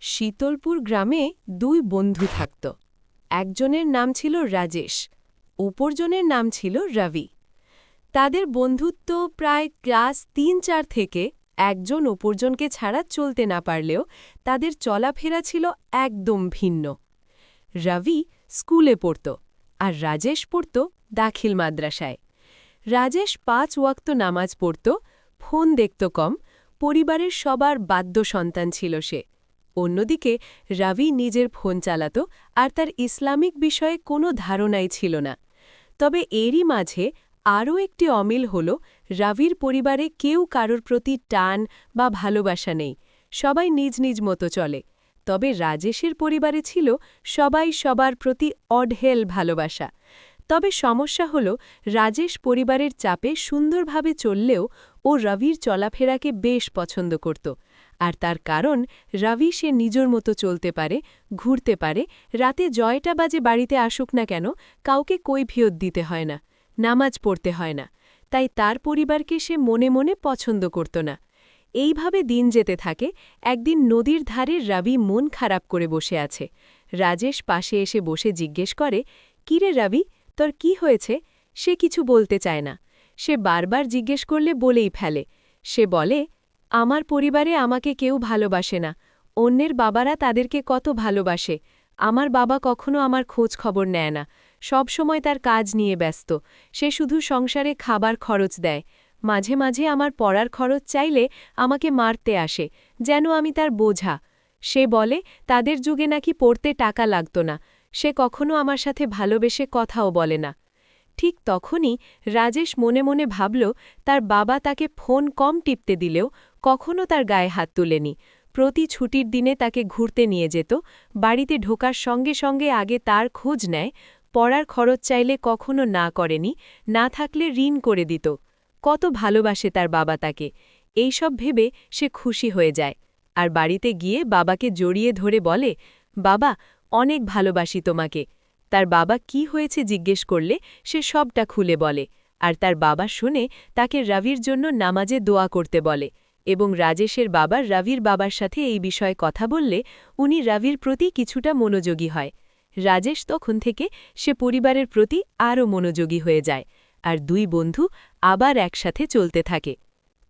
শীতলপুর গ্রামে দুই বন্ধু থাকত। একজনের নাম ছিল রাজেশ, অপরজনের নাম ছিল রবি। তাদের বন্ধুত্ব প্রায় ক্লাস ৩-৪ থেকে একজন অপরজনকে ছাড়া চলতে না পারলেও তাদের চলাফেরা ছিল একদম ভিন্ন। রবি স্কুলে পড়ত আর রাজেশ পড়ত দাখিল মাদ্রাসায়। রাজেশ ৫ ওয়াক্ত নামাজ পড়ত, ফোন দেখত কম, পরিবারের সবার বাধ্য সন্তান ছিল সে। অন্যদিকে রবি নিজের ফোন চালাত আর তার ইসলামিক বিষয়ে কোনো ধারণাই ছিল না। তবে এরই মাঝে আরও একটি অমিল হল, রবির পরিবারে কেউ কারোর প্রতি টান বা ভালোবাসা নেই, সবাই নিজ নিজ মতো চলে। তবে রাজেশের পরিবারে ছিল সবাই সবার প্রতি অঢেল ভালোবাসা। তবে সমস্যা হল, রাজেশ পরিবারের চাপে সুন্দরভাবে চললেও ও রবির চলাফেরাকে বেশ পছন্দ করত। আর তার কারণ, রবি সে নিজের মতো চলতে পারে, ঘুরতে পারে, রাতে জয়টা বাজে বাড়িতে আসুক না কেন কাউকে কৈফিয়ত দিতে হয় না, নামাজ পড়তে হয় না। তাই তার পরিবারকে সে মনে মনে পছন্দ করত না। এইভাবে দিন যেতে থাকে। একদিন নদীর ধারে রবি মন খারাপ করে বসে আছে। রাজেশ পাশে এসে বসে জিজ্ঞেস করে, কিরে রবি, তোর কি হয়েছে? সে কিছু বলতে চায় না। সে বারবার জিজ্ঞেস করলে বলেই ফেলে। সে বলে, আমার পরিবারে আমাকে কেউ ভালোবাসে না, অন্যের বাবারা তাদেরকে কত ভালোবাসে। আমার বাবা কখনো আমার খোঁজ খবর নেয় না, সব সময় তার কাজ নিয়ে ব্যস্ত। সে শুধু সংসারে খাবার খরচ দেয়। মাঝে মাঝে আমার পড়ার খরচ চাইলে আমাকে মারতে আসে, যেন আমি তার বোঝা। সে বলে তাদের যুগে নাকি পড়তে টাকা লাগত না। সে কখনো আমার সাথে ভালোবেসে কথাও বলে না। ঠিক তখনই রাজেশ মনে মনে ভাবল, তার বাবা তাকে ফোন কম টিপতে দিলেও কখনো তার গায়ে হাত তুলেনি। প্রতি ছুটির দিনে তাকে ঘুরতে নিয়ে যেত, বাড়িতে ঢোকার সঙ্গে সঙ্গে আগে তার খোঁজ নেয়, পড়ার খরচ চাইলে কখনো না করেনি, না থাকলে ঋণ করে দিত। কত ভালোবাসে তার বাবা তাকে, এইসব ভেবে সে খুশি হয়ে যায়। আর বাড়িতে গিয়ে বাবাকে জড়িয়ে ধরে বলে, বাবা, অনেক ভালোবাসি তোমাকে। তার বাবা কি হয়েছে জিজ্ঞেস করলে সে সবটা খুলে বলে। আর তার বাবা শুনে তাকে রবির জন্য নামাজে দোয়া করতে বলে। এবং রাজেশের বাবা রবির বাবার সাথে এই বিষয়ে কথা বললে উনি রবির প্রতি কিছুটা মনোযোগী হয়। রাজেশ তখন থেকে সে পরিবারের প্রতি আরও মনোযোগী হয়ে যায়, আর দুই বন্ধু আবার একসাথে চলতে থাকে।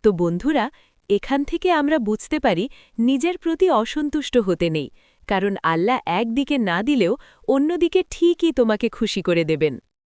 তো বন্ধুরা, এখান থেকে আমরা বুঝতে পারি নিজের প্রতি অসন্তুষ্ট হতে নেই, কারণ আল্লাহ একদিকে না দিলেও অন্যদিকে ঠিকই তোমাকে খুশি করে দেবেন।